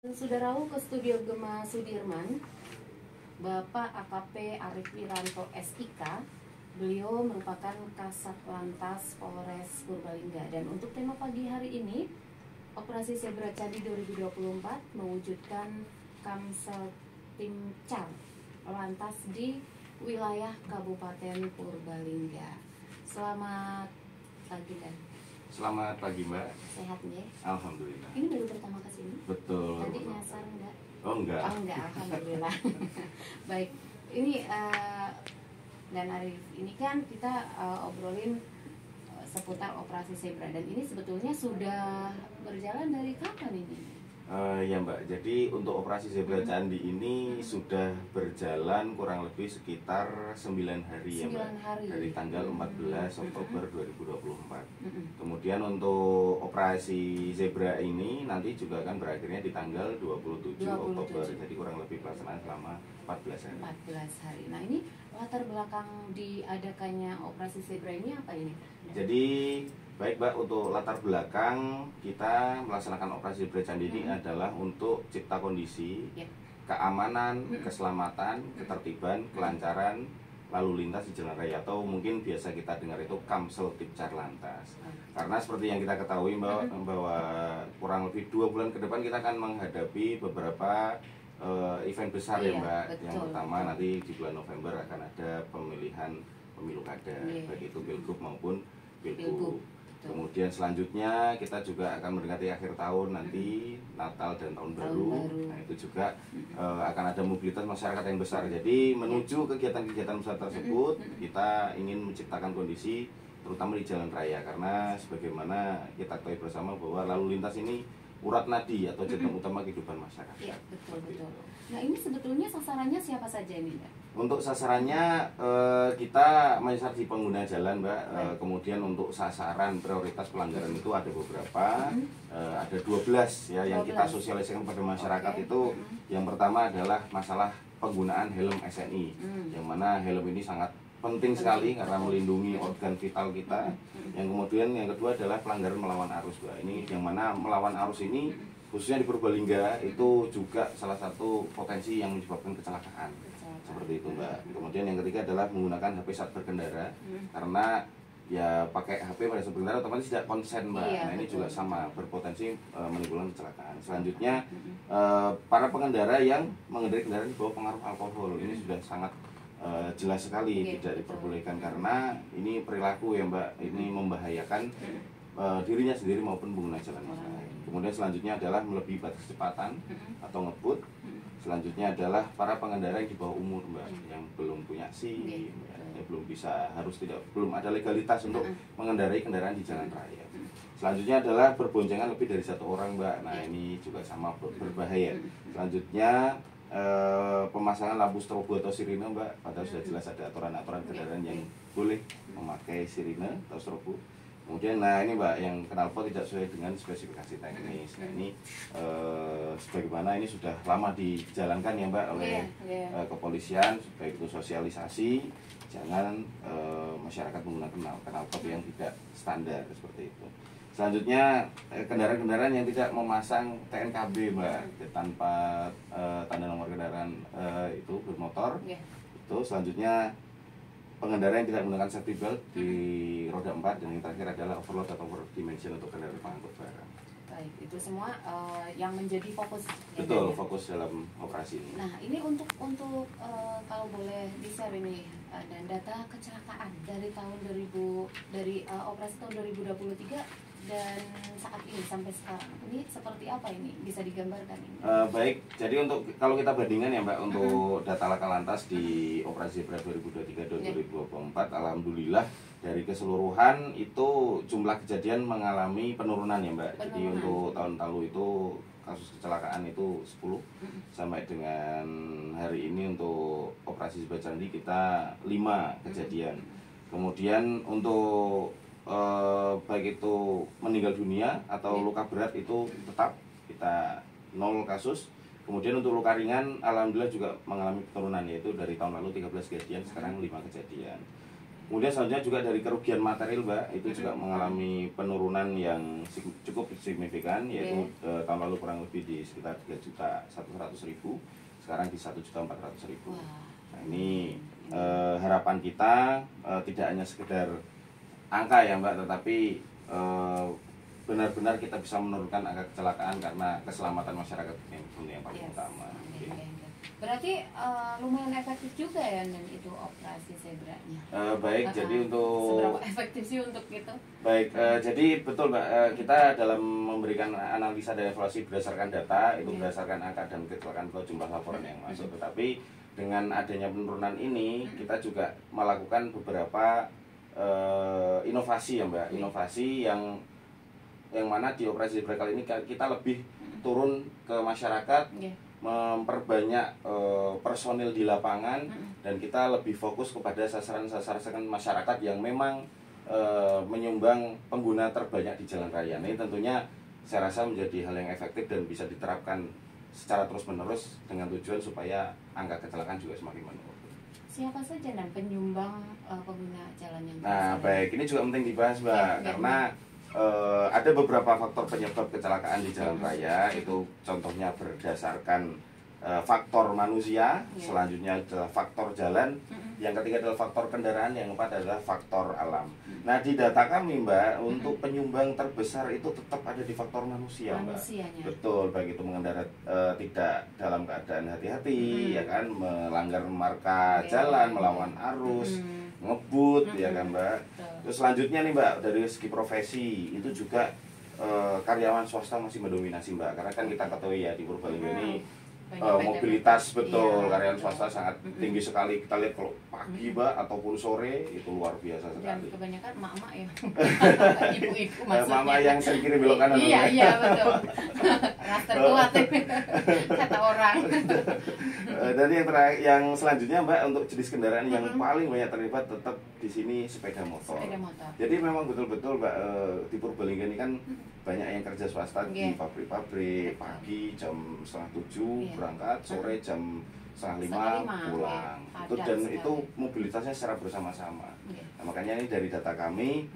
Sudah rawuh ke studio Gema Sudirman, Bapak AKP Arief Wiranto SIK. Beliau merupakan Kasat Lantas Polres Purbalingga. Dan untuk tema pagi hari ini, Operasi Zebra Candi 2024 mewujudkan Kamsel Tim Car Lantas di wilayah Kabupaten Purbalingga. Selamat pagi, Dan. Selamat pagi, Mbak. Sehat ya? Alhamdulillah. Ini baru pertama kesini? Betul. Tadi nyasar enggak? Oh enggak. Oh enggak, alhamdulillah. Baik, ini Dan Arief, ini kan kita obrolin seputar operasi Zebra, dan ini sebetulnya sudah berjalan dari kapan ini? Ya Mbak, jadi untuk operasi Zebra Candi ini sudah berjalan kurang lebih sekitar 9 hari ya Mbak. 9 hari. Dari tanggal 14 Oktober 2024. Kemudian untuk operasi Zebra ini nanti juga akan berakhirnya di tanggal 27 Oktober. Jadi kurang lebih pelaksanaan selama 14 hari. 14 hari. Nah, ini latar belakang diadakannya operasi Zebra ini apa ini? Jadi baik Mbak, untuk latar belakang kita melaksanakan operasi Zebra Candi ini adalah untuk cipta kondisi, keamanan, keselamatan, ketertiban, kelancaran lalu lintas di jalan raya, atau mungkin biasa kita dengar itu Kamsel Tim Car Lantas. Karena seperti yang kita ketahui Mbak, bahwa kurang lebih 2 bulan ke depan kita akan menghadapi beberapa event besar ya Mbak. Betul, yang pertama nanti di bulan November akan ada pemilihan pemilu kada, baik itu Pilgub maupun Pilgub. Kemudian selanjutnya kita juga akan mendekati akhir tahun nanti, Natal dan Tahun Baru. Nah itu juga akan ada mobilitas masyarakat yang besar. Jadi menuju kegiatan-kegiatan besar tersebut, kita ingin menciptakan kondisi terutama di jalan raya. Karena sebagaimana kita ketahui bersama bahwa lalu lintas ini urat nadi atau jantung utama kehidupan masyarakat. Iya, betul. Nah, ini sebetulnya sasarannya siapa saja ini, Mbak? Untuk sasarannya kita menyasar di pengguna jalan, Mbak. Kemudian untuk sasaran prioritas pelanggaran itu ada beberapa, ada 12 ya yang kita sosialisasikan pada masyarakat. Itu yang pertama adalah masalah penggunaan helm SNI, yang mana helm ini sangat penting sekali karena melindungi organ vital kita. Yang kemudian yang kedua adalah pelanggaran melawan arus, Mbak. Ini yang mana melawan arus ini khususnya di Purbalingga itu juga salah satu potensi yang menyebabkan kecelakaan. Seperti itu Mbak. Kemudian yang ketiga adalah menggunakan HP saat berkendara, karena ya pakai HP pada saat berkendara otomatis tidak konsen Mbak. Nah ini juga sama berpotensi menimbulkan kecelakaan. Selanjutnya para pengendara yang mengendarai kendaraan di bawah pengaruh alkohol ini sudah sangat jelas sekali tidak diperbolehkan, karena ini perilaku ya Mbak, ini membahayakan dirinya sendiri maupun pengguna jalan yang lain. Kemudian selanjutnya adalah melebihi batas kecepatan atau ngebut. Selanjutnya adalah para pengendara yang di bawah umur Mbak, yang belum punya SIM, yang belum belum ada legalitas untuk mengendarai kendaraan di jalan raya. Selanjutnya adalah berboncengan lebih dari 1 orang Mbak. Nah ini juga sama berbahaya. Selanjutnya pemasangan lampu strobo atau sirine Mbak, padahal sudah jelas ada aturan-aturan kendaraan yang boleh memakai sirine atau strobo. Kemudian nah ini Mbak, yang knalpot tidak sesuai dengan spesifikasi teknis. Nah ini sebagaimana ini sudah lama dijalankan ya Mbak oleh kepolisian, baik itu sosialisasi, jangan masyarakat menggunakan knalpot yang tidak standar seperti itu. Selanjutnya kendaraan-kendaraan yang tidak memasang TNKB Mbak, tanpa tanda nomor kendaraan itu bermotor. Itu selanjutnya pengendara yang tidak menggunakan safety belt di roda 4, dan yang terakhir adalah overload atau over dimension untuk kendaraan pengangkut barang. Baik, itu semua yang menjadi fokus. Betul, fokus dalam operasi ini. Nah, ini untuk kalau boleh di-share ini dan data kecelakaan dari operasi tahun 2023 dan saat ini sampai sekarang ini seperti apa, ini bisa digambarkan ini? Baik, jadi kalau kita bandingkan ya Mbak, untuk data laka lantas di operasi Zebra 2023-2024, alhamdulillah dari keseluruhan itu jumlah kejadian mengalami penurunan ya Mbak. Jadi untuk tahun lalu itu kasus kecelakaan itu 10, sampai dengan hari ini untuk operasi Zebra Candi kita 5 kejadian. Kemudian untuk baik itu meninggal dunia atau luka berat itu tetap kita 0 kasus. Kemudian untuk luka ringan alhamdulillah juga mengalami penurunan, yaitu dari tahun lalu 13 kejadian sekarang 5 kejadian. Kemudian selanjutnya juga dari kerugian material, Mbak, itu juga mengalami penurunan yang cukup signifikan, yaitu tahun lalu kurang lebih di sekitar 3.100.000, sekarang di 1.400.000. Nah, ini harapan kita tidak hanya sekedar angka ya, Mbak, tetapi benar-benar kita bisa menurunkan angka kecelakaan karena keselamatan masyarakat yang paling utama. Berarti lumayan efektif juga ya dan itu operasi zebranya. Baik, jadi untuk seberapa efektif sih untuk itu? Baik, jadi betul, Mbak, kita dalam memberikan analisa dan evaluasi berdasarkan data itu berdasarkan angka dan kecelakaan atau jumlah laporan yang masuk. Tetapi dengan adanya penurunan ini kita juga melakukan beberapa inovasi ya, Mbak, inovasi yang mana di operasi zebra kali ini kita lebih turun ke masyarakat, memperbanyak personil di lapangan, dan kita lebih fokus kepada sasaran-sasaran masyarakat yang memang menyumbang pengguna terbanyak di jalan raya. Ini tentunya saya rasa menjadi hal yang efektif dan bisa diterapkan secara terus-menerus dengan tujuan supaya angka kecelakaan juga semakin menurun. Siapa saja dan penyumbang pengguna jalan yang baik, ini juga penting dibahas, Mbak, karena ada beberapa faktor penyebab kecelakaan di jalan raya. Itu contohnya berdasarkan faktor manusia, selanjutnya adalah faktor jalan, yang ketiga adalah faktor kendaraan, yang keempat adalah faktor alam. Nah, di data kami, Mbak, untuk penyumbang terbesar itu tetap ada di faktor manusia, Mbak. Betul, baik itu mengendara tidak dalam keadaan hati-hati, ya kan, melanggar marka jalan, melawan arus, ngebut, ya kan, Mbak. Terus selanjutnya nih, Mbak, dari segi profesi itu juga karyawan swasta masih mendominasi, Mbak, karena kan kita ketahui ya di Purbalingga ini mobilitas karyawan swasta sangat tinggi sekali. Kita lihat kalau pagi, Mbak, ataupun sore itu luar biasa sekali. Dan kebanyakan emak-emak ya, ibu-ibu maksudnya. Mama yang sering kiri belok kanan. Iya betul. Raster kuat kata orang. Dan yang selanjutnya, Mbak, untuk jenis kendaraan yang paling banyak terlibat tetap di sini sepeda motor. Jadi memang betul-betul, Mbak, di Purbalingga ini kan banyak yang kerja swasta di pabrik-pabrik, pagi jam 6:30 berangkat, sore jam 4:30 pulang. Itu mobilitasnya secara bersama-sama. Nah, makanya ini dari data kami,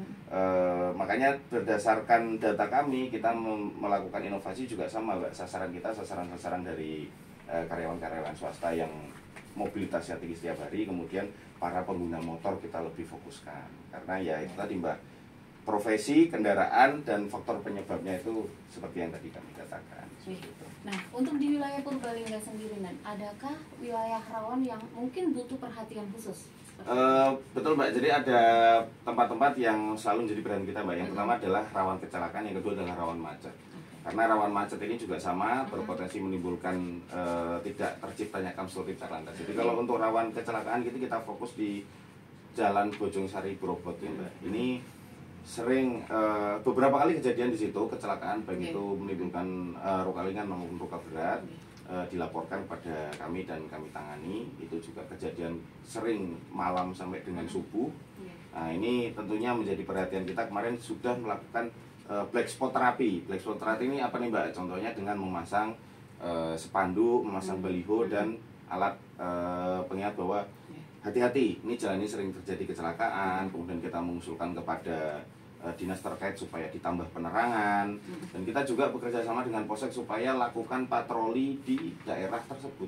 makanya berdasarkan data kami kita melakukan inovasi juga sama, Mbak. Sasaran kita sasaran dari karyawan-karyawan swasta yang mobilitasnya tinggi setiap hari, kemudian para pengguna motor kita lebih fokuskan karena ya itu tadi, Mbak, profesi, kendaraan, dan faktor penyebabnya itu seperti yang tadi kami katakan. Nah, untuk di wilayah Purbalingga sendiri, adakah wilayah rawan yang mungkin butuh perhatian khusus? Betul, Mbak, jadi ada tempat-tempat yang selalu menjadi perhatian kita, Mbak. Yang pertama adalah rawan kecelakaan, yang kedua adalah rawan macet. Karena rawan macet ini juga sama, berpotensi menimbulkan tidak terciptanya kamsul lintas lantas. Jadi kalau untuk rawan kecelakaan kita fokus di Jalan Bojongsari Brobot ya, Mbak. Ini sering beberapa kali kejadian di situ kecelakaan, baik itu menimbulkan luka ringan maupun luka berat, dilaporkan pada kami dan kami tangani. Itu juga kejadian sering malam sampai dengan subuh. Nah, ini tentunya menjadi perhatian kita. Kemarin sudah melakukan black spot terapi. Black spot terapi ini apa nih, Mbak? Contohnya dengan memasang spanduk, memasang baliho, dan alat pengingat bahwa hati-hati, ini jalan ini sering terjadi kecelakaan. Kemudian kita mengusulkan kepada dinas terkait supaya ditambah penerangan, dan kita juga bekerja sama dengan Polsek supaya lakukan patroli di daerah tersebut,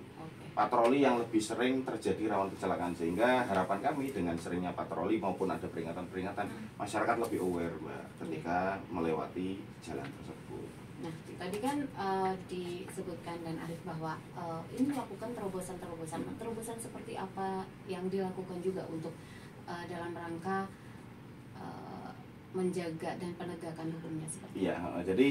patroli yang lebih sering terjadi rawan kecelakaan, sehingga harapan kami dengan seringnya patroli maupun ada peringatan-peringatan, masyarakat lebih aware, Mbak, ketika melewati jalan tersebut. Nah, tadi kan disebutkan dan Arif bahwa ini melakukan terobosan seperti apa yang dilakukan juga untuk dalam rangka menjaga dan penegakan hukumnya seperti itu. Iya, jadi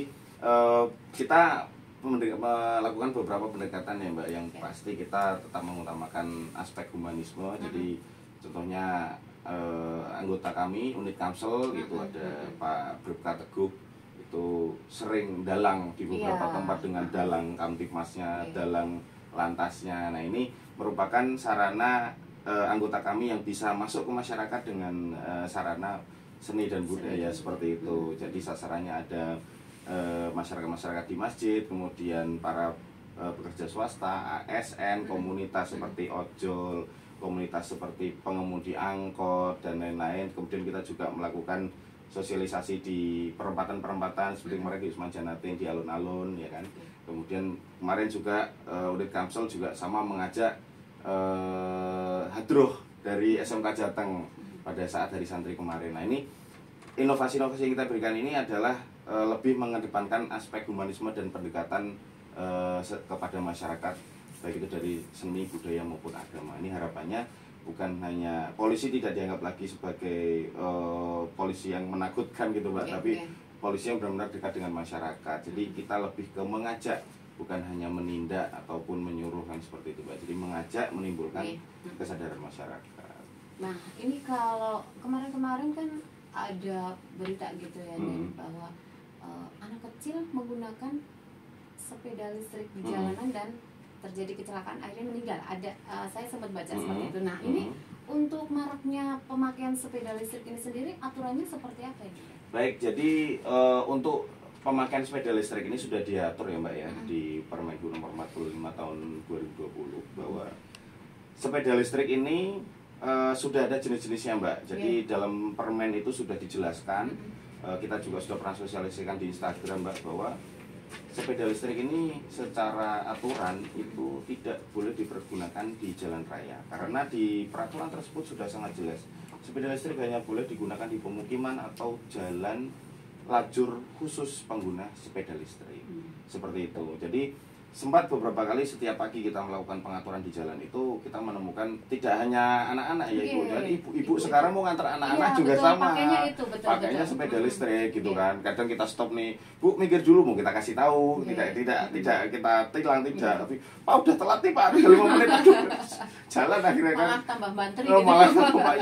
kita melakukan beberapa pendekatan ya, Mbak, yang pasti kita tetap mengutamakan aspek humanisme. Jadi contohnya anggota kami unit Kamsel itu ada Pak Bribka Teguh, itu sering dalang di beberapa tempat dengan dalang kamtipmasnya, dalang lantasnya. Nah, ini merupakan sarana anggota kami yang bisa masuk ke masyarakat dengan sarana seni dan budaya seperti itu. Jadi sasarannya ada masyarakat-masyarakat di masjid, kemudian para pekerja swasta, ASN, komunitas seperti ojol, komunitas seperti pengemudi angkot dan lain-lain. Kemudian kita juga melakukan sosialisasi di perempatan-perempatan seperti kemarin di Usman Janatin, di alun-alun, ya kan. Kemudian kemarin juga Unit Kamsel juga sama mengajak hadroh dari SMK Jateng pada saat Hari Santri kemarin. Nah, ini inovasi-inovasi yang kita berikan ini adalah lebih mengedepankan aspek humanisme dan pendekatan kepada masyarakat, baik itu dari seni, budaya maupun agama. Ini harapannya bukan hanya polisi tidak dianggap lagi sebagai polisi yang menakutkan gitu Mbak, tapi polisi yang benar-benar dekat dengan masyarakat. Jadi kita lebih ke mengajak, bukan hanya menindak ataupun menyuruh kan seperti itu Mbak. Jadi mengajak, menimbulkan kesadaran masyarakat. Nah, ini kalau kemarin-kemarin kan ada berita gitu ya, bahwa anak kecil menggunakan sepeda listrik di jalanan dan terjadi kecelakaan, akhirnya meninggal. Ada saya sempat baca seperti itu. Nah, ini untuk maraknya pemakaian sepeda listrik ini sendiri aturannya seperti apa ini? Baik, jadi untuk pemakaian sepeda listrik ini sudah diatur ya Mbak ya di Permen Nomor 45 tahun 2020 bahwa sepeda listrik ini sudah ada jenis-jenisnya Mbak. Jadi dalam permen itu sudah dijelaskan. Kita juga sudah pernah sosialisasikan di Instagram Mbak bahwa sepeda listrik ini secara aturan itu tidak boleh dipergunakan di jalan raya, karena di peraturan tersebut sudah sangat jelas sepeda listrik hanya boleh digunakan di pemukiman atau jalan lajur khusus pengguna sepeda listrik, seperti itu. Jadi sempat beberapa kali setiap pagi kita melakukan pengaturan di jalan itu kita menemukan tidak hanya anak-anak ya Ibu, jadi ibu-ibu sekarang mau ngantar anak-anak juga sama pakainya sepeda listrik gitu kan. Kadang kita stop nih, Bu mikir dulu, mau kita kasih tahu, tidak kita tilang tidak, tapi Pak udah telat nih Pak, 5 menit aduh jalan akhirnya kan malah tambah banter gitu. Malah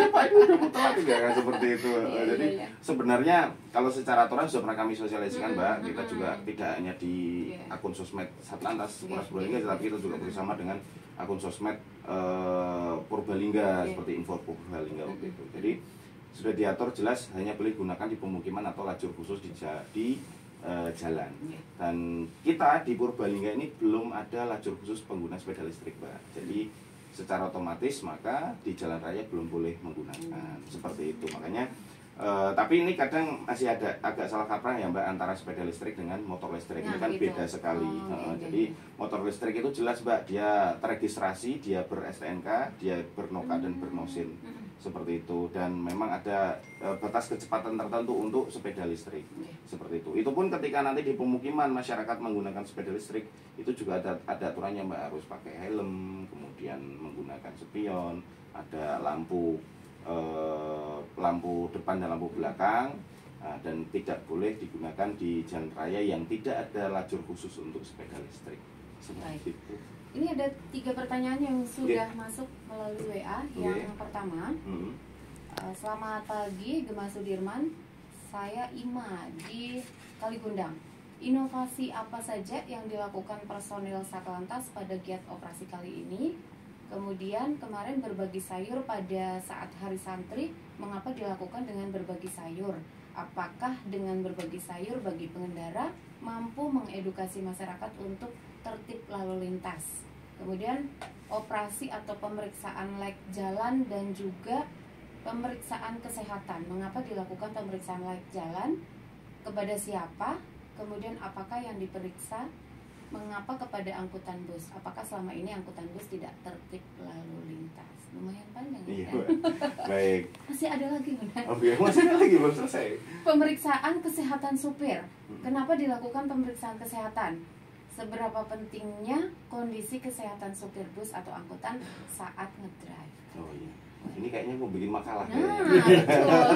Pak ini udah mau telat ya kan seperti itu. Jadi sebenarnya kalau secara aturan sudah pernah kami sosialisasikan Mbak, kita juga tidak hanya di akun sosmed Satlantas Polres Purbalingga, tapi kita juga bersama dengan akun sosmed Purbalingga seperti info Purbalingga waktu itu. Jadi sudah diatur jelas hanya boleh digunakan di pemukiman atau lajur khusus di jalan. Dan kita di Purbalingga ini belum ada lajur khusus pengguna sepeda listrik Mbak. Jadi secara otomatis maka di jalan raya belum boleh menggunakan seperti itu. Makanya tapi ini kadang masih ada agak salah kaprah ya Mbak antara sepeda listrik dengan motor listrik. Ini kan beda sekali. Jadi motor listrik itu jelas Mbak, dia teregistrasi, dia ber-STNK, dia bernoka dan bernosin seperti itu, dan memang ada batas kecepatan tertentu untuk sepeda listrik seperti itu. Itu pun ketika nanti di pemukiman masyarakat menggunakan sepeda listrik itu juga ada aturannya Mbak, harus pakai helm, kemudian menggunakan spion, ada lampu depan dan lampu belakang, dan tidak boleh digunakan di jalan raya yang tidak ada lajur khusus untuk sepeda listrik. Seperti itu. Ini ada 3 pertanyaan yang sudah masuk melalui WA. Yang pertama, selamat pagi Gema Sudirman, saya Ima di Kaligundang. Inovasi apa saja yang dilakukan personil Satlantas pada giat operasi kali ini? Kemudian kemarin berbagi sayur pada saat Hari Santri, mengapa dilakukan dengan berbagi sayur? Apakah dengan berbagi sayur bagi pengendara mampu mengedukasi masyarakat untuk tertib lalu lintas? Kemudian operasi atau pemeriksaan layak jalan dan juga pemeriksaan kesehatan. Mengapa dilakukan pemeriksaan layak jalan? Kepada siapa? Kemudian apakah yang diperiksa? Mengapa kepada angkutan bus? Apakah selama ini angkutan bus tidak tertib lalu lintas? Lumayan panjang ya. Baik. Masih ada lagi Bunda? Oh iya, masih ada lagi, belum selesai. Pemeriksaan kesehatan supir. Kenapa dilakukan pemeriksaan kesehatan? Seberapa pentingnya kondisi kesehatan supir bus atau angkutan saat ngedrive? Oh iya. Ini kayaknya mau bikin makalah betul.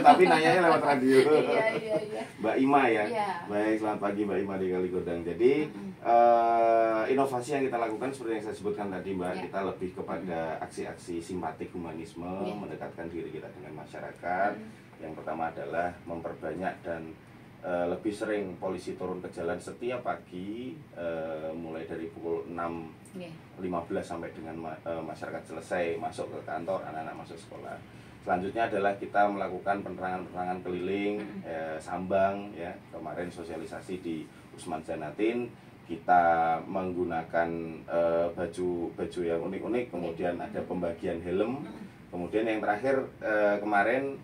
tapi nanyanya lewat radio. Iya. Mbak Ima ya. Baik, selamat pagi Mbak Ima di Kaligundang. Jadi inovasi yang kita lakukan seperti yang saya sebutkan tadi Mbak, kita lebih kepada aksi-aksi simpatik humanisme, mendekatkan diri kita dengan masyarakat. Yang pertama adalah memperbanyak dan lebih sering polisi turun ke jalan setiap pagi, mulai dari pukul 6.15 sampai dengan masyarakat selesai masuk ke kantor, anak-anak masuk sekolah. Selanjutnya adalah kita melakukan penerangan-penerangan keliling, Sambang ya, kemarin sosialisasi di Usman Janatin. kita menggunakan baju yang unik-unik, kemudian ada pembagian helm, kemudian yang terakhir kemarin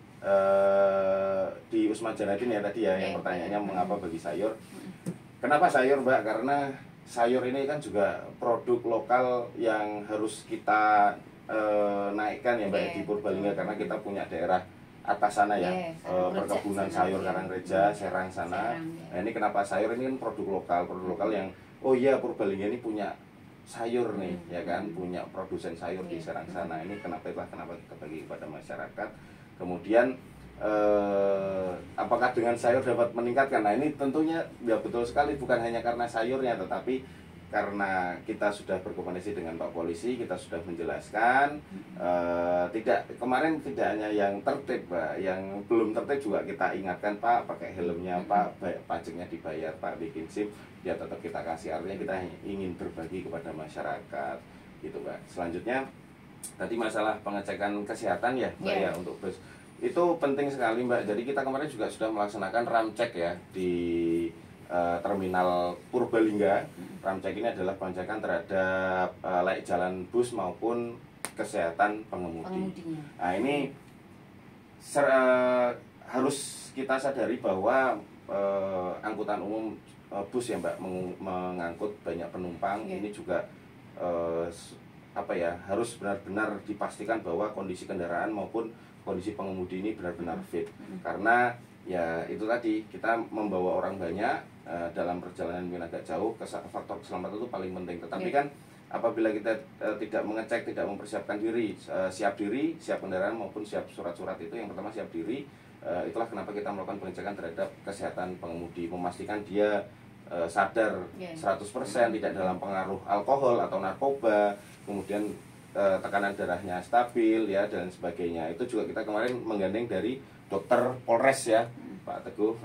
di Usma Janadin ya tadi ya, yang pertanyaannya mengapa bagi sayur. Kenapa sayur, Mbak? Karena sayur ini kan juga produk lokal yang harus kita naikkan ya, Mbak, di Purbalingga, karena kita punya daerah atas sana ya, perkebunan sayur Karangreja, Serang sana. Nah, ini kenapa sayur ini kan produk lokal yang oh iya, Purbalingga ini punya sayur nih, ya kan, punya produsen sayur di Serang sana. Ini kenapa kita bagi kepada masyarakat. Kemudian apakah dengan sayur dapat meningkatkan? Nah, ini tentunya ya betul sekali, bukan hanya karena sayurnya, tetapi karena kita sudah berkomunikasi dengan Pak Polisi, kita sudah menjelaskan, kemarin tidak hanya yang tertib, Pak, yang belum tertib juga kita ingatkan, Pak, pakai helmnya, Pak, pajaknya dibayar, Pak, bikin SIM, ya tetap kita kasih. Artinya kita ingin berbagi kepada masyarakat, gitu, Pak. Selanjutnya, tadi masalah pengecekan kesehatan ya, Mbak, ya, untuk bus. Itu penting sekali, Mbak. Jadi kita kemarin juga sudah melaksanakan ramcek ya di terminal Purbalingga. Ramcek ini adalah pengecekan terhadap layak jalan bus maupun kesehatan pengemudi. Nah, ini harus kita sadari bahwa angkutan umum bus ya, Mbak, mengangkut banyak penumpang. Ini juga harus benar-benar dipastikan bahwa kondisi kendaraan maupun kondisi pengemudi ini benar-benar fit. Karena ya itu tadi, kita membawa orang banyak dalam perjalanan yang agak jauh, faktor keselamatan itu paling penting. Tetapi kan apabila kita tidak mengecek, tidak mempersiapkan diri, siap kendaraan maupun siap surat-surat, itu yang pertama siap diri. Itulah kenapa kita melakukan pengecekan terhadap kesehatan pengemudi, memastikan dia sadar 100%, tidak dalam pengaruh alkohol atau narkoba, kemudian tekanan darahnya stabil ya, dan sebagainya. Itu juga kita kemarin menggandeng dari dokter Polres ya, Pak Teguh.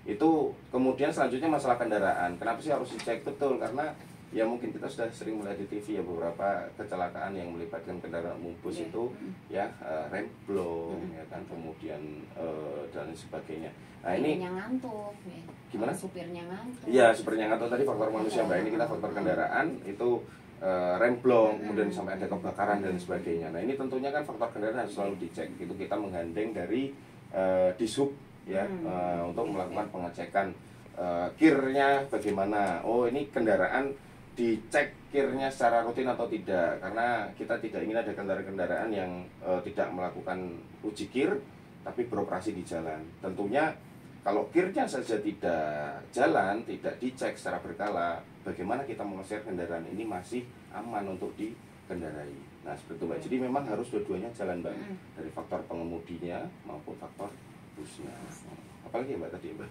Itu kemudian selanjutnya masalah kendaraan. Kenapa sih harus dicek betul? Karena ya mungkin kita sudah sering melihat di TV ya, beberapa kecelakaan yang melibatkan kendaraan umum bus itu ya, rem blong ya kan, kemudian dan sebagainya. Nah, ini ngantuk ya. Gimana? Supirnya ngantuk. Iya, supirnya ngantuk, tadi faktor manusia, Mbak. Ini kita faktor kendaraan itu rem blong, kemudian sampai ada kebakaran dan sebagainya. Nah, ini tentunya kan faktor kendaraan harus selalu dicek. Itu kita menggandeng dari Dishub ya, untuk melakukan pengecekan kirnya bagaimana. Oh, ini kendaraan dicek kirnya secara rutin atau tidak, karena kita tidak ingin ada kendaraan-kendaraan yang tidak melakukan uji kir tapi beroperasi di jalan. Tentunya kalau kirnya saja tidak jalan, tidak dicek secara berkala, bagaimana kita memastikan kendaraan ini masih aman untuk dikendarai. Nah, seperti itu, Mbak. Jadi memang harus dua-duanya jalan, Mbak, dari faktor pengemudinya maupun faktor busnya. Apalagi ya, Mbak, tadi, Mbak?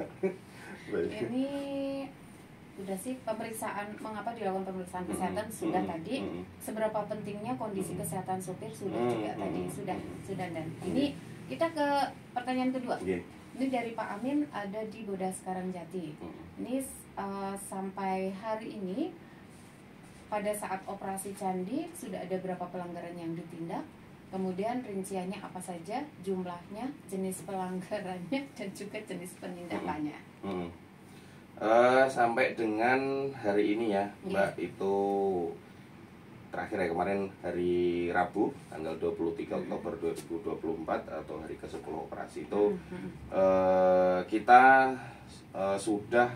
Ini udah sih pemeriksaan, mengapa dilakukan pemeriksaan kesehatan sudah tadi. Seberapa pentingnya kondisi kesehatan supir sudah juga tadi sudah. Dan ini kita ke pertanyaan kedua. Ini dari Pak Amin, ada di Bodas Karangjati. Ini sampai hari ini pada saat operasi Candi sudah ada berapa pelanggaran yang ditindak, kemudian rinciannya apa saja, jumlahnya, jenis pelanggarannya, dan juga jenis penindakannya. Sampai dengan hari ini ya, Mbak, itu terakhir ya, kemarin hari Rabu tanggal 23 Oktober 2024 atau hari ke-10 operasi itu, kita sudah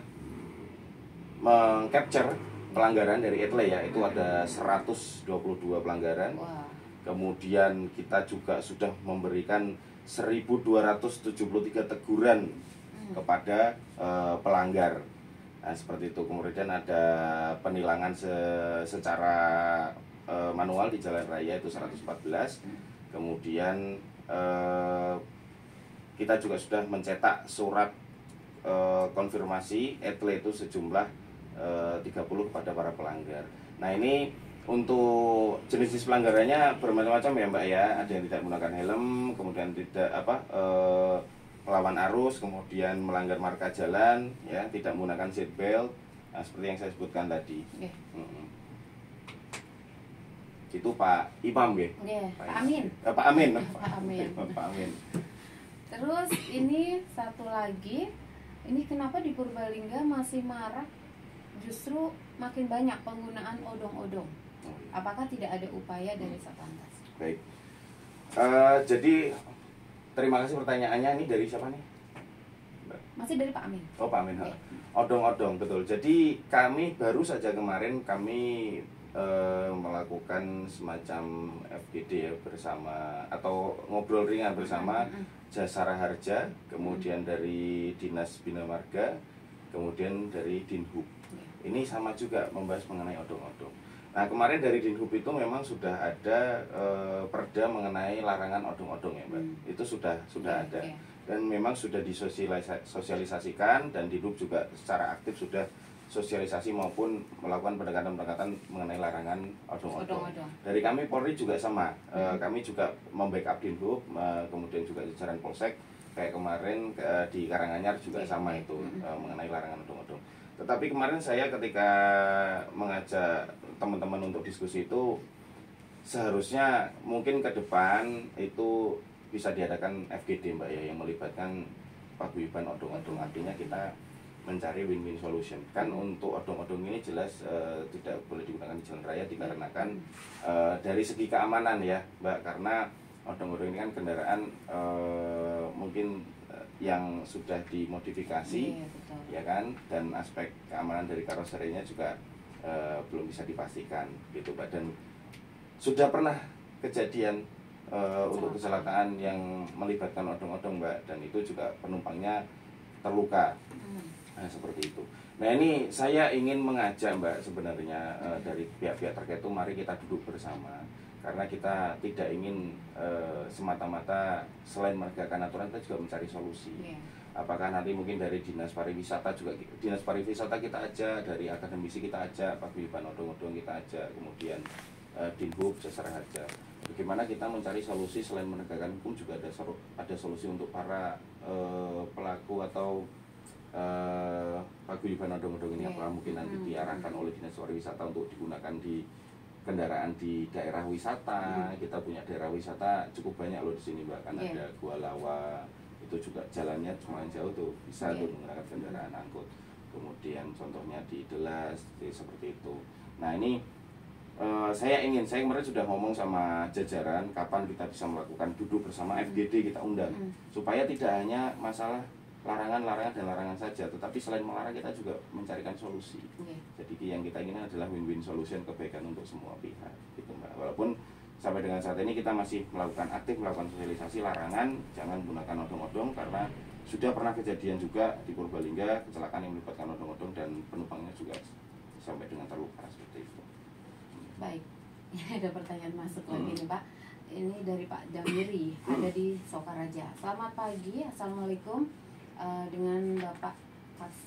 meng-capture pelanggaran dari ETLE ya, itu ada 122 pelanggaran. Kemudian kita juga sudah memberikan 1273 teguran kepada pelanggar. Nah, seperti itu. Kemudian ada penilangan secara manual di jalan raya itu 114. Kemudian kita juga sudah mencetak surat konfirmasi ETLE itu sejumlah 30 kepada para pelanggar. Nah, ini untuk jenis-jenis pelanggarannya bermacam-macam ya, Mbak ya. Ada yang tidak menggunakan helm, kemudian tidak melawan arus, kemudian melanggar marka jalan, ya, tidak menggunakan seat belt. Nah, seperti yang saya sebutkan tadi. Itu Pak Imam, ya? Pak Amin. Pak Amin. Pak Amin. Pak Amin. Terus ini satu lagi, ini kenapa di Purbalingga masih marak justru makin banyak penggunaan odong-odong. Apakah tidak ada upaya dari Satlantas? Baik. Jadi terima kasih pertanyaannya. Ini dari siapa nih? Masih dari Pak Amin. Oh, Pak Amin. Oke. Odong-odong, betul. Jadi kami baru saja kemarin kami melakukan semacam FGD ya bersama, atau ngobrol ringan bersama Jasara Harja, kemudian dari Dinas Bina Marga, kemudian dari Dinhub. Ini sama juga membahas mengenai odong-odong. Nah, kemarin dari Dinhub itu memang sudah ada perda mengenai larangan odong-odong ya, Mbak. Itu sudah ada. Dan memang sudah disosialisasikan, dan Dinhub juga secara aktif sudah sosialisasi maupun melakukan pendekatan-pendekatan mengenai larangan odong-odong. Dari kami Polri juga sama, kami juga membackup Dinhub, kemudian juga jajaran Polsek, kayak kemarin di Karanganyar juga sama itu mengenai larangan odong-odong. Tetapi kemarin saya ketika mengajak teman-teman untuk diskusi itu, seharusnya mungkin ke depan itu bisa diadakan FGD, Mbak ya, yang melibatkan paguyuban odong-odong. Artinya kita mencari win-win solution. Kan untuk odong-odong ini jelas tidak boleh digunakan di jalan raya dikarenakan dari segi keamanan ya, Mbak, karena odong-odong ini kan kendaraan mungkin yang sudah dimodifikasi, ya kan, dan aspek keamanan dari karoserinya juga belum bisa dipastikan gitu, Mbak. Dan sudah pernah kejadian untuk kecelakaan yang melibatkan odong-odong, Mbak, dan itu juga penumpangnya terluka. Nah, seperti itu. Nah, ini saya ingin mengajak, Mbak, sebenarnya dari pihak-pihak terkait itu, mari kita duduk bersama, karena kita tidak ingin semata-mata selain menegakkan aturan, kita juga mencari solusi. Apakah nanti mungkin dari Dinas Pariwisata juga, Dinas Pariwisata kita ajak, dari akademisi kita ajak, paguyuban odong-odong kita ajak, kemudian Dinhub, Jasara Harja. Bagaimana kita mencari solusi selain menegakkan hukum, juga ada solusi untuk para pelaku atau paguyuban odong-odong ini. Apakah mungkin nanti diarahkan oleh Dinas Pariwisata untuk digunakan di kendaraan di daerah wisata. Kita punya daerah wisata cukup banyak loh di sini, Mbak. Kan ada Gua Lawa, itu juga jalannya cuma jauh tuh, bisa tuh menggunakan kendaraan angkut. Kemudian contohnya di Delas, seperti itu. Nah, ini saya kemarin sudah ngomong sama jajaran kapan kita bisa melakukan duduk bersama FGD, kita undang supaya tidak hanya masalah larangan dan larangan saja, tetapi selain melarang kita juga mencarikan solusi. Jadi yang kita ingin adalah win-win solution, kebaikan untuk semua pihak gitu, Mbak. Walaupun sampai dengan saat ini kita masih aktif melakukan sosialisasi larangan jangan menggunakan odong-odong, karena sudah pernah kejadian juga di Purbalingga, kecelakaan yang melibatkan odong-odong dan penumpangnya juga sampai dengan terluka seperti itu. Baik, ada pertanyaan masuk lagi nih, Pak. Ini dari Pak Damiri, ada di Sokaraja. Selamat pagi, Assalamualaikum. Dengan Bapak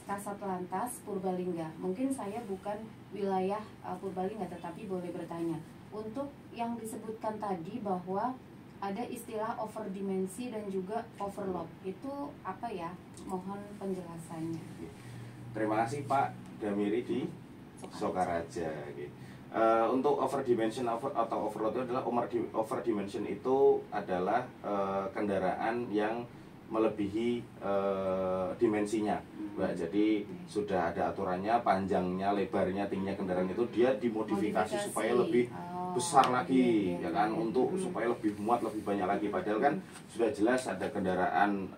Kasat Lantas Purbalingga. Mungkin saya bukan wilayah Purbalingga, tetapi boleh bertanya. Untuk yang disebutkan tadi bahwa ada istilah overdimensi dan juga overload, itu apa ya? Mohon penjelasannya. Terima kasih Pak Damiri di Sokaraja. Untuk overdimension atau overload itu adalah overdimension itu adalah kendaraan yang melebihi dimensinya, Mbak. Jadi sudah ada aturannya, panjangnya, lebarnya, tingginya kendaraan itu dia dimodifikasi supaya lebih besar lagi, ya kan, untuk supaya lebih muat, lebih banyak lagi. Padahal kan sudah jelas ada kendaraan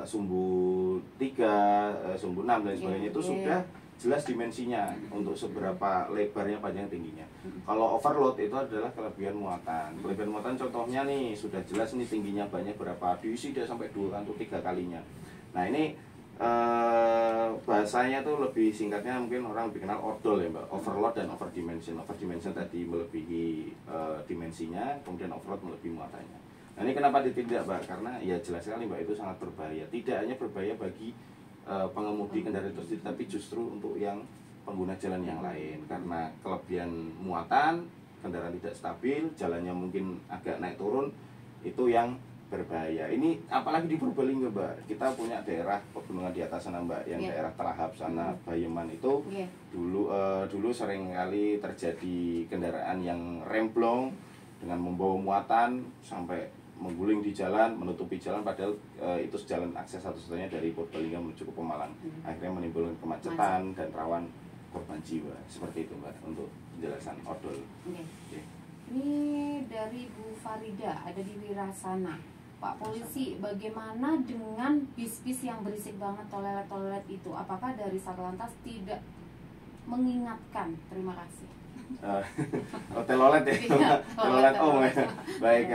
sumbu 3, sumbu 6 dan sebagainya, itu sudah jelas dimensinya untuk seberapa lebarnya, panjang, tingginya. Kalau overload itu adalah kelebihan muatan. Kelebihan muatan contohnya nih sudah jelas, nih tingginya banyak berapa, diisi dia sampai 2 atau 3 kalinya. Nah, ini bahasanya tuh lebih singkatnya mungkin orang lebih kenal ordol ya, Mbak. Overload dan overdimension. Overdimension tadi melebihi dimensinya, kemudian overload melebihi muatannya. Nah, ini kenapa ditindak, Mbak? Karena ya jelas sekali, Mbak, itu sangat berbahaya. Tidak hanya berbahaya bagi pengemudi kendaraan itu sendiri, tapi justru untuk yang pengguna jalan yang lain, karena kelebihan muatan, kendaraan tidak stabil, jalannya mungkin agak naik turun, itu yang berbahaya. Ini apalagi di Purbalingga, Mbak, kita punya daerah pegunungan di atas sana, Mbak, yang daerah Telahap sana, Bayeman itu dulu sering kali terjadi kendaraan yang remblong dengan membawa muatan sampai mengguling di jalan, menutupi jalan, padahal itu jalan akses satu-satunya dari Purbalingga menuju ke Pemalang. Akhirnya menimbulkan kemacetan dan rawan korban jiwa. Seperti itu Mbak untuk penjelasan odol. Okay. Ini dari Bu Farida, ada di Wirasana. Pak Polisi, bagaimana dengan bis-bis yang berisik banget, toilet-toilet itu? Apakah dari Satlantas tidak mengingatkan? Terima kasih. Telolet ya, telolet ya. Baik.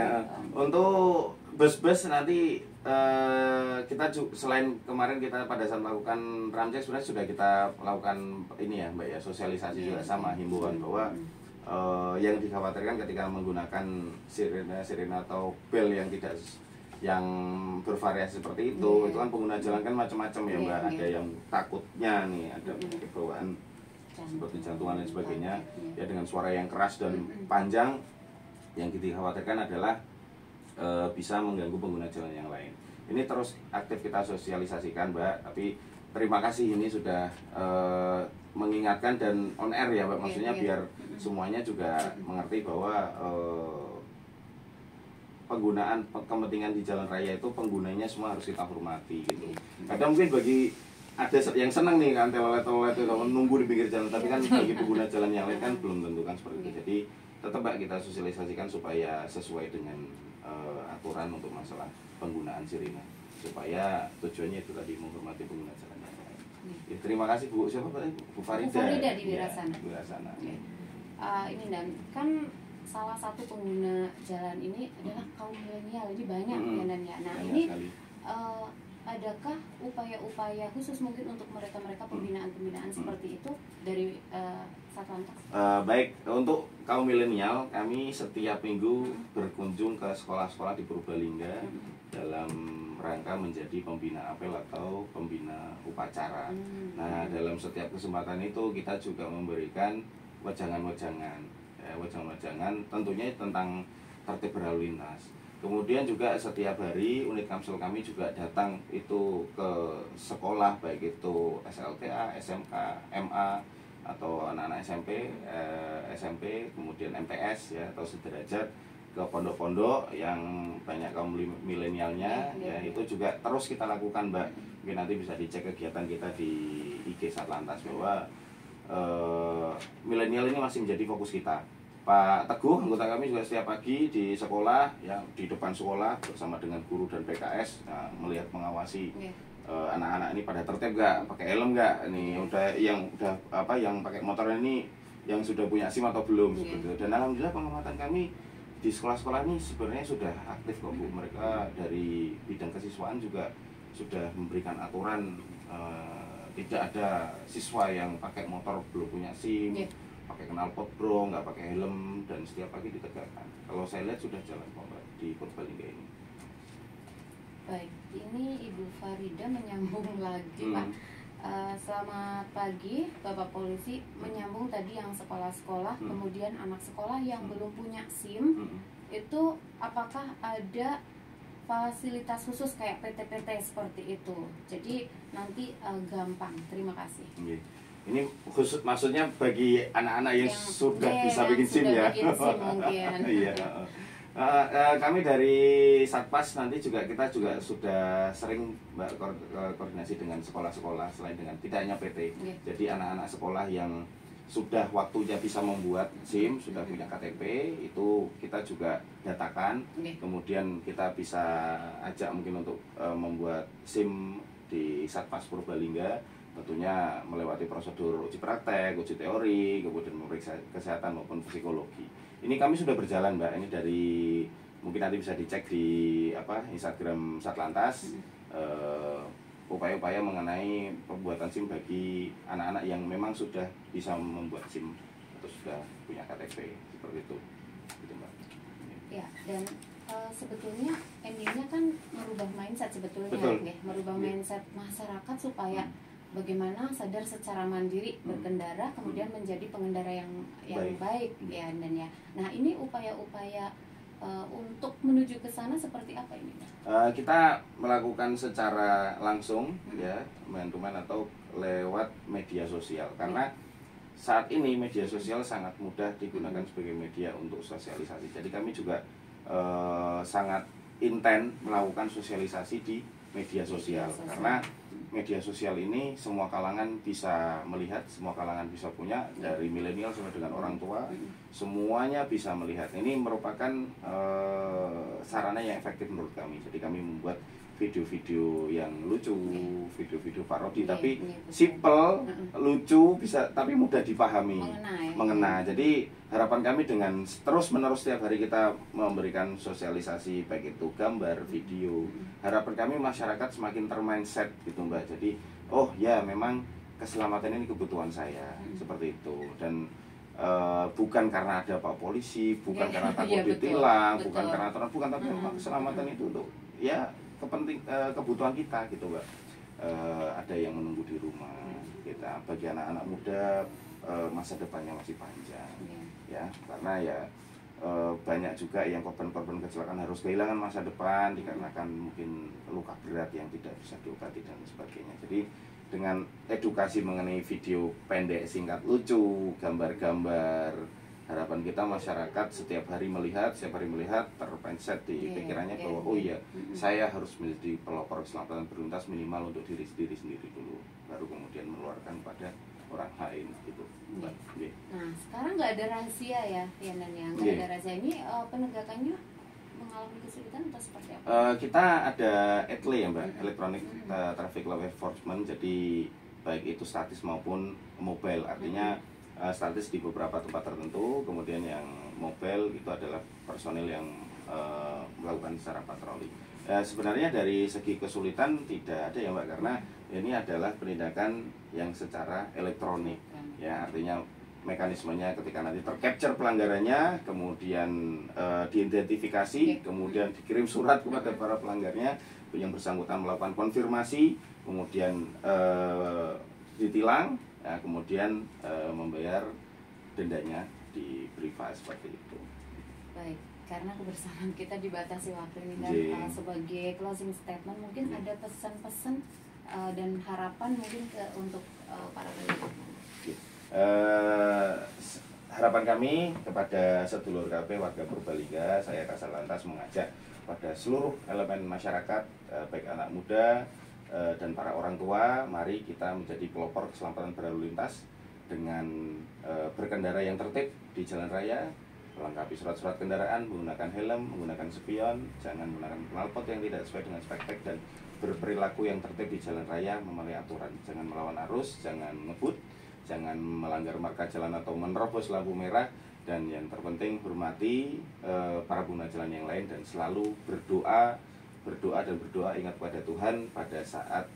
Untuk bus-bus nanti kita selain kemarin kita pada saat melakukan ramcek sebenarnya sudah kita lakukan ini ya Mbak ya, sosialisasi juga sama himbauan bahwa yang dikhawatirkan ketika menggunakan sirene atau bel yang bervariasi seperti itu kan pengguna jalan kan macam-macam ya Mbak. Ada yang takutnya nih, ada bawaan seperti jantungan dan sebagainya ya, dengan suara yang keras dan panjang. Yang dikhawatirkan adalah bisa mengganggu pengguna jalan yang lain. Ini terus aktif kita sosialisasikan Mbak, tapi terima kasih ini sudah mengingatkan dan on air ya Mbak, maksudnya biar semuanya juga mengerti bahwa penggunaan kepentingan di jalan raya itu penggunanya semua harus kita hormati gitu. Kadang mungkin bagi ada yang senang nih kan telolet itu nunggu di pinggir jalan, tapi kan bagi pengguna jalan yang lain kan belum tentu kan seperti itu. Jadi tetap Mbak kita sosialisasikan supaya sesuai dengan aturan untuk masalah penggunaan sirine, supaya tujuannya itu tadi menghormati pengguna jalan yang lain. Ya, terima kasih Bu. Siapa Pak? Bu Farida. Bu Farida di Wirasana. Ya, Wirasana. Ini dan kan salah satu pengguna jalan ini adalah kaum milenial, ini banyak ya dan ya. Nah ini adakah upaya-upaya khusus mungkin untuk mereka pembinaan seperti itu dari Satlantas? Baik, untuk kaum milenial kami setiap minggu berkunjung ke sekolah-sekolah di Purbalingga dalam rangka menjadi pembina apel atau pembina upacara. Nah dalam setiap kesempatan itu kita juga memberikan wejangan-wejangan tentunya tentang tertib berlalu lintas. Kemudian juga setiap hari unit Kamsel kami juga datang itu ke sekolah, baik itu SLTA, SMK, MA atau anak-anak SMP, kemudian MTS ya atau sederajat, ke pondok-pondok yang banyak kaum milenialnya ya, itu juga terus kita lakukan Mbak. Mungkin nanti bisa dicek kegiatan kita di IG Satlantas bahwa milenial ini masih menjadi fokus kita. Pak Teguh, anggota kami juga setiap pagi di sekolah, ya di depan sekolah bersama dengan guru dan PKS, melihat mengawasi anak-anak ini pada tertib nggak, pakai helm nggak, ini yang pakai motor ini yang sudah punya SIM atau belum, gitu. Dan alhamdulillah pengamatan kami di sekolah-sekolah ini sebenarnya sudah aktif kok Bu. Mereka dari bidang kesiswaan juga sudah memberikan aturan, tidak ada siswa yang pakai motor belum punya SIM. Pakai knalpot bro, nggak pakai helm, dan setiap pagi ditegakkan. Kalau saya lihat sudah jalan kok Mbak di Purbalingga ini. Baik, ini Ibu Farida menyambung lagi Pak. Selamat pagi Bapak Polisi, menyambung tadi yang sekolah-sekolah, kemudian anak sekolah yang belum punya SIM, itu apakah ada fasilitas khusus kayak PT-PT seperti itu? Jadi nanti gampang. Terima kasih. Ini khusus maksudnya bagi anak-anak yang sudah bisa bikin SIM ya. Iya. Kami dari Satpas nanti kita juga sudah sering koordinasi dengan sekolah-sekolah selain dengan tidak hanya PT. Jadi anak-anak sekolah yang sudah waktunya bisa membuat SIM, sudah punya KTP, itu kita juga datakan. Kemudian kita bisa ajak mungkin untuk membuat SIM di Satpas Purbalingga. Tentunya melewati prosedur uji praktek, uji teori, kemudian memeriksa kesehatan maupun psikologi. Ini kami sudah berjalan Mbak, ini dari mungkin nanti bisa dicek di Instagram Satlantas, upaya-upaya mengenai pembuatan SIM bagi anak-anak yang memang sudah bisa membuat SIM atau sudah punya KTP, seperti itu gitu Mbak. Ya, dan sebetulnya endingnya kan merubah mindset sebetulnya. Merubah mindset masyarakat supaya bagaimana sadar secara mandiri berkendara, kemudian menjadi pengendara yang baik ya dan ya. Nah ini upaya-upaya untuk menuju ke sana seperti apa ini? Kita melakukan secara langsung ya, man to man atau lewat media sosial, karena saat ini media sosial sangat mudah digunakan sebagai media untuk sosialisasi. Jadi kami juga sangat intent melakukan sosialisasi di media sosial. Karena media sosial ini semua kalangan bisa melihat, semua kalangan bisa punya, dari milenial sampai dengan orang tua, semuanya bisa melihat. Ini merupakan sarana yang efektif menurut kami. Jadi kami membuat video-video yang lucu, video-video parodi, tapi simple, lucu, bisa, tapi mudah dipahami, mengena. Jadi harapan kami dengan terus-menerus setiap hari kita memberikan sosialisasi, baik itu gambar, video, harapan kami masyarakat semakin termindset gitu Mbak. Jadi, oh ya memang keselamatan ini kebutuhan saya, seperti itu. Dan bukan karena ada Pak Polisi, bukan karena takut ditilang, bukan karena aturan, bukan, tapi memang keselamatan itu untuk ya kebutuhan kita gitu Mbak. Ada yang menunggu di rumah kita, bagi anak-anak muda masa depannya masih panjang ya, karena ya banyak juga yang korban-korban kecelakaan harus kehilangan masa depan dikarenakan mungkin luka berat yang tidak bisa diobati dan sebagainya. Jadi dengan edukasi mengenai video pendek, singkat, lucu, gambar-gambar, harapan kita masyarakat setiap hari melihat terpendset di pikirannya bahwa oh iya, saya harus menjadi pelopor keselamatan berlintas minimal untuk diri sendiri dulu, baru kemudian meluarkan pada orang lain gitu. Nah sekarang nggak ada rahasia ya Nan, yang nggak ada rahasia ini, penegakannya mengalami kesulitan atau seperti apa? Kita ada ETLE ya Mbak, Electronic Traffic Law Enforcement, jadi baik itu statis maupun mobile, artinya statis di beberapa tempat tertentu, kemudian yang mobile itu adalah personil yang melakukan secara patroli. Sebenarnya dari segi kesulitan tidak ada ya Mbak, karena ini adalah penindakan yang secara elektronik ya, artinya mekanismenya ketika nanti tercapture pelanggarannya, kemudian diidentifikasi, kemudian dikirim surat kepada para pelanggarnya, yang bersangkutan melakukan konfirmasi, kemudian ditilang, ya, kemudian membayar dendanya di priva, seperti itu. Baik, karena kebersamaan kita dibatasi waktu ini, dan sebagai closing statement mungkin ada pesan-pesan dan harapan mungkin untuk para pendengar. Harapan kami kepada sedulur KP warga Purbalingga, saya Kasat Lantas mengajak pada seluruh elemen masyarakat, baik anak muda dan para orang tua, mari kita menjadi pelopor keselamatan berlalu lintas dengan berkendara yang tertib di jalan raya, melengkapi surat-surat kendaraan, menggunakan helm, menggunakan spion, jangan menggunakan knalpot yang tidak sesuai dengan spek-spek, dan berperilaku yang tertib di jalan raya, mematuhi aturan, jangan melawan arus, jangan ngebut, jangan melanggar marka jalan atau menerobos lampu merah, dan yang terpenting hormati para pengguna jalan yang lain, dan selalu berdoa ingat pada Tuhan pada saat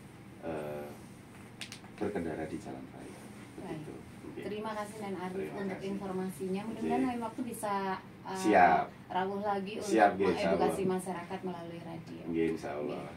berkendara di jalan raya. Begitu. Terima kasih Nan Arif untuk informasinya. Mudah-mudahan lain waktu bisa rawuh lagi untuk mengedukasi masyarakat melalui radio. Insya Allah.